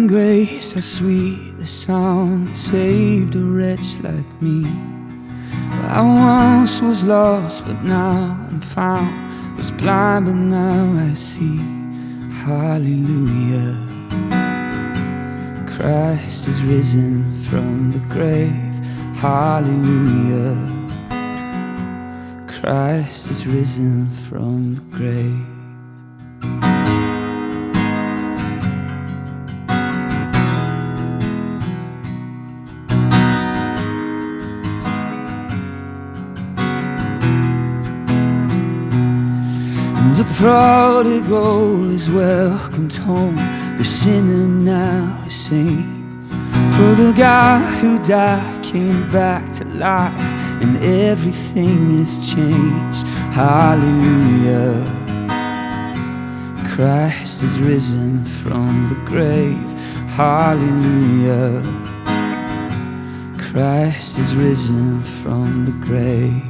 Amazing grace, how sweet the sound that saved a wretch like me. I once was lost, but now I'm found. Was blind, but now I see. Hallelujah. Christ is risen from the grave. Hallelujah. Christ is risen from the grave. The prodigal is welcomed home. The sinner now is saved. For the God who died came back to life, and everything is changed. Hallelujah. Christ is risen from the grave. Hallelujah. Christ is risen from the grave.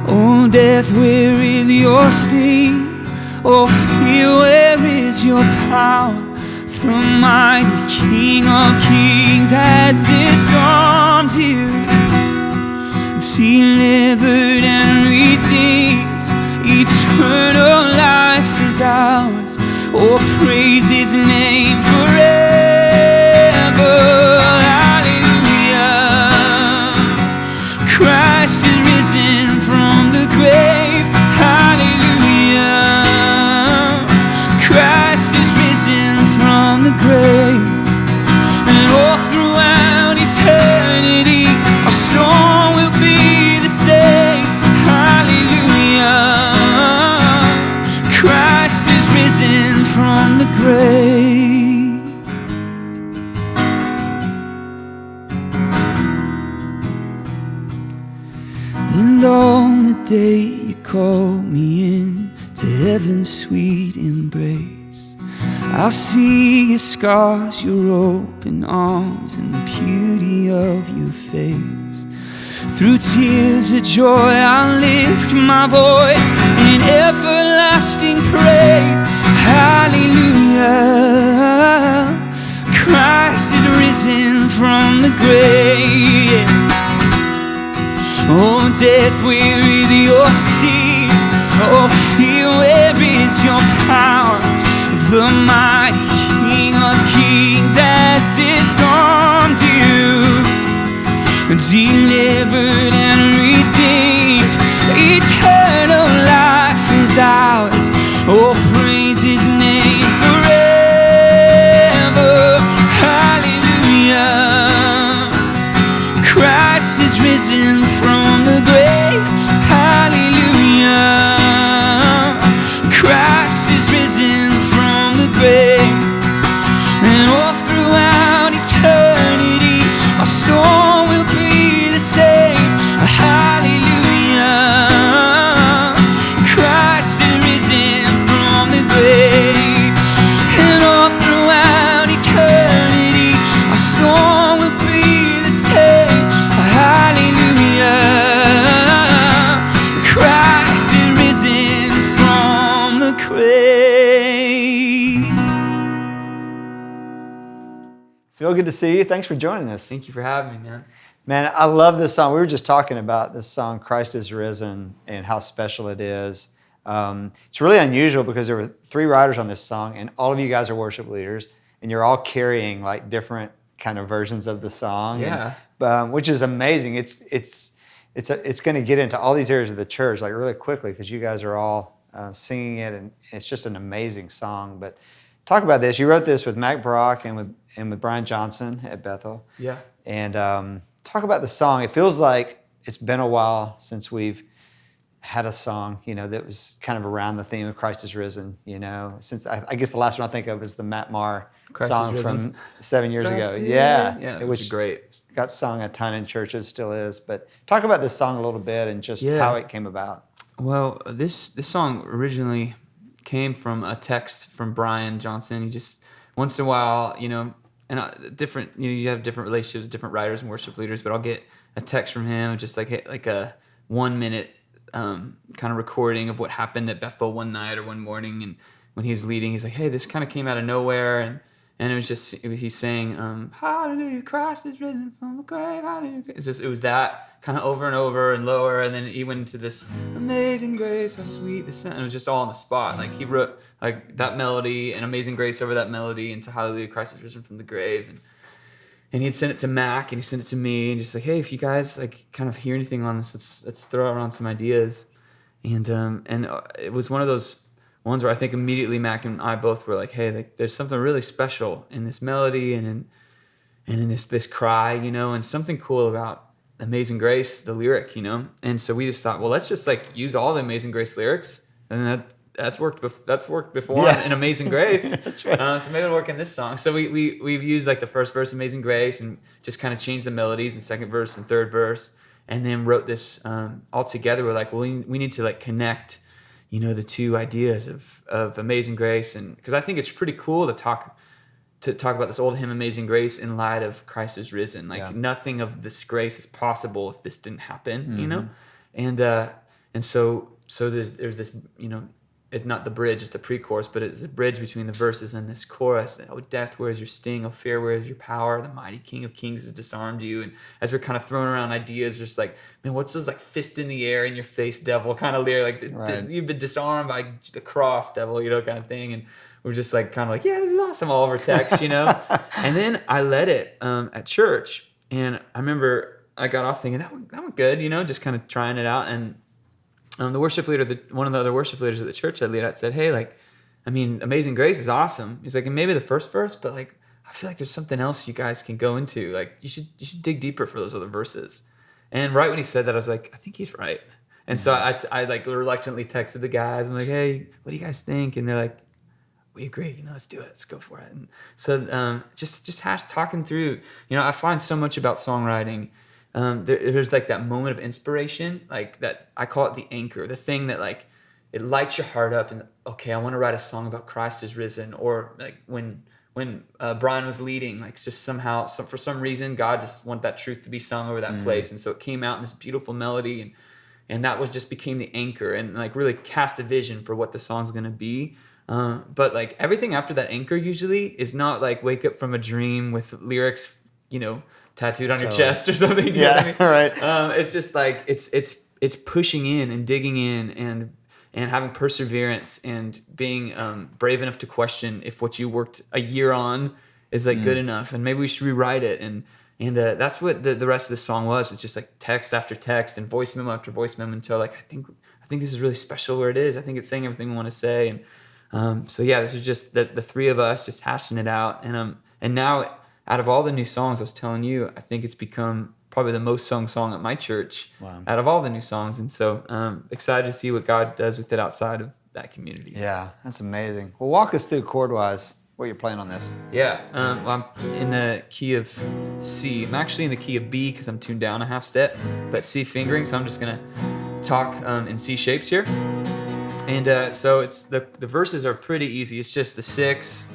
Oh, death, where is your sting? Oh, fear, where is your power? The mighty King of Kings has disarmed you, delivered and redeemed. Eternal life is ours. Oh, praise His name forever. Hallelujah. Christ is risen from the grave. Hallelujah. Christ is risen from the grave. And all throughout eternity our song will be the same. Hallelujah. Christ is risen from the grave. And on the day you call me in to heaven's sweet embrace, I'll see your scars, your open arms, and the beauty of your face. Through tears of joy I'll lift my voice in everlasting praise. Hallelujah. Christ is risen from the grave. Oh, death, where is your sting? Oh, fear, where is your power? The mighty King of Kings has disarmed you, delivered and redeemed. Eternal life is ours. Oh, praise His name forever. Hallelujah. Christ is risen from the grave. Hallelujah. Christ is risen from the grave. And all throughout eternity our song will be the same. Hallelujah. Christ is risen from the grave. And all throughout eternity our song will be the same. Hallelujah. Christ is risen from the grave. Phil, good to see you. Thanks for joining us. Thank you for having me, man. Man, I love this song. We were just talking about this song, Christ is Risen, and how special it is. It's really unusual because there were 3 writers on this song, and all of you guys are worship leaders, and you're all carrying like different kind of versions of the song. Yeah. And, which is amazing. It's going to get into all these areas of the church like really quickly because you guys are all singing it, and it's just an amazing song. But talk about this. You wrote this with Mac Brock and with Brian Johnson at Bethel. Yeah. And talk about the song. It feels like it's been a while since we've had a song, that was kind of around the theme of Christ is Risen, Since I guess the last one I think of is the Matt Maher song from 7 years ago. Yeah, which is great. Got sung a ton in churches, still is. But talk about this song a little bit and just how it came about. Well, this song originally came from a text from Brian Johnson. He just once in a while, and different, you have different relationships with different writers and worship leaders, but I'll get a text from him, just like a 1 minute kind of recording of what happened at Bethel one night or one morning, and when he was leading, he's like, hey, this kind of came out of nowhere, and he's saying, hallelujah, Christ is risen from the grave, hallelujah. It was that kind of over and over and lower, and then he went into this amazing grace, how sweet the sound. And it was just all on the spot. Like he wrote like that melody and Amazing Grace over that melody into Hallelujah, Christ is risen from the grave, and he'd send it to Mac, and he sent it to me, and just like, hey, if you guys like kind of hear anything on this, let's throw around some ideas. And it was one of those ones where I think immediately Mac and I both were like, hey, like there's something really special in this melody and in this cry, and something cool about Amazing Grace, the lyric, And so we just thought, well, let's just like use all the Amazing Grace lyrics, and that's worked before in Amazing Grace. That's right. So maybe it'll work in this song. So we've used like the first verse Amazing Grace and just kind of changed the melodies and second verse and third verse, and then wrote this all together. We're like, well, we need to like connect, the two ideas of Amazing Grace, and because I think it's pretty cool to talk about this old hymn Amazing Grace in light of Christ is risen. Like nothing of this grace is possible if this didn't happen, and so there's this, it's not the bridge, it's the pre-chorus, but it's a bridge between the verses and this chorus. Oh, death, where is your sting? Oh, fear, where is your power? The mighty King of Kings has disarmed you. And as we're kind of throwing around ideas, just like, man, what's those like fist in the air in your face, devil kind of lyric? Like, you've been disarmed by the cross, devil, kind of thing. And we're just like kind of like, yeah, this is awesome, all over text, And then I led it at church, and I remember I got off thinking that went good, just kind of trying it out. And the worship leader, one of the other worship leaders at the church I lead at, said, hey, like, I mean, Amazing Grace is awesome. He's like, and maybe the first verse, but like, I feel like there's something else you guys can go into. Like, you should dig deeper for those other verses. And right when he said that, I was like, I think he's right. And so I like reluctantly texted the guys. I'm like, hey, what do you guys think? And they're like, we agree, let's do it. Let's go for it. And so just talking through, I find so much about songwriting. There's like that moment of inspiration, like that I call it the anchor, the thing that like it lights your heart up, and okay, I want to write a song about Christ is risen. Or like when Brian was leading, like just somehow, for some reason, God just wanted that truth to be sung over that place, and so it came out in this beautiful melody, and that became the anchor, and like really cast a vision for what the song's gonna be. But like everything after that anchor usually is not like wake up from a dream with lyrics, tattooed on your chest or something. You know what I mean? Right. It's just like it's pushing in and digging in and having perseverance and being brave enough to question if what you worked a year on is like good enough, and maybe we should rewrite it. And that's what the rest of the song was. It's just like text after text and voice memo after voice memo until like I think this is really special where it is. I think it's saying everything we want to say. And so yeah, this is just the three of us just hashing it out. And now, out of all the new songs, I was telling you, I think it's become probably the most sung song at my church. Wow. Out of all the new songs. And so excited to see what God does with it outside of that community. Yeah, that's amazing. Well, walk us through chord-wise what you're playing on this. Yeah, well, I'm in the key of C. I'm actually in the key of B because I'm tuned down a half step, but C fingering, so I'm just going to talk in C shapes here. And so it's the verses are pretty easy. It's just the 6,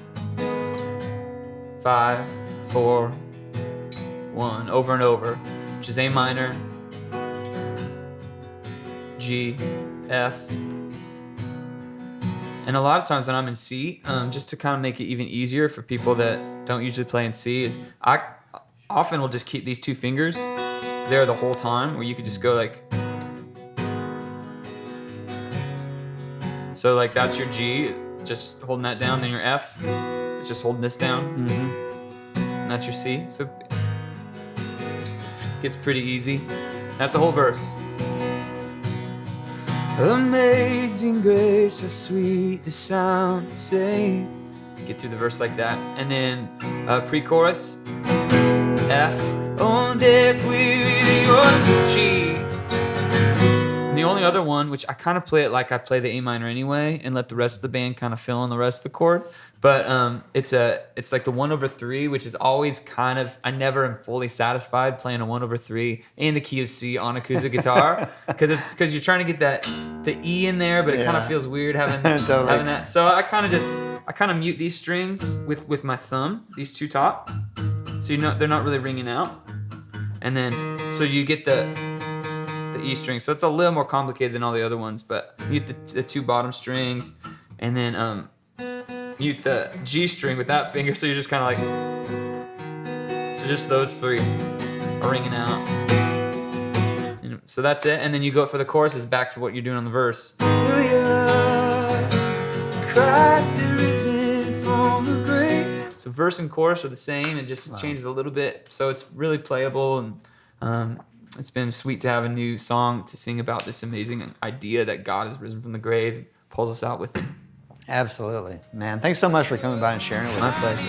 5, 4, 1 over and over, which is A minor, G, F. And a lot of times when I'm in C, just to kind of make it even easier for people that don't usually play in C, is I often will just keep these two fingers there the whole time, where you could just go like, so like that's your G, just holding that down, then your F, it's just holding this down, and that's your C. So it gets pretty easy. That's the whole verse. Amazing grace, how sweet the sound that saved. Get through the verse like that. And then pre-chorus, F. On death weary yours, G. And the only other one, which I kind of play it like I play the A minor anyway, and let the rest of the band kind of fill in the rest of the chord. But it's like the 1/3, which is always kind of, I never am fully satisfied playing a 1/3 in the key of C on acoustic guitar, because you're trying to get the E in there, but it kind of feels weird having Totally. having that. So I kind of mute these strings with my thumb, these two top, so they're not really ringing out, and then so you get the E string. So it's a little more complicated than all the other ones, but mute the two bottom strings, and then mute the G string with that finger, so you're just kind of like, so just those three are ringing out. And so that's it, and then you go for the choruses back to what you're doing on the verse. Hallelujah, Christ is risen from the grave. So verse and chorus are the same, it just changes a little bit, so it's really playable, and it's been sweet to have a new song to sing about this amazing idea that God has risen from the grave and pulls us out with him. Absolutely. Man, thanks so much for coming by and sharing it with My us. pleasure.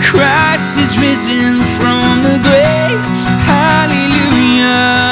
Christ is risen from the grave. Hallelujah.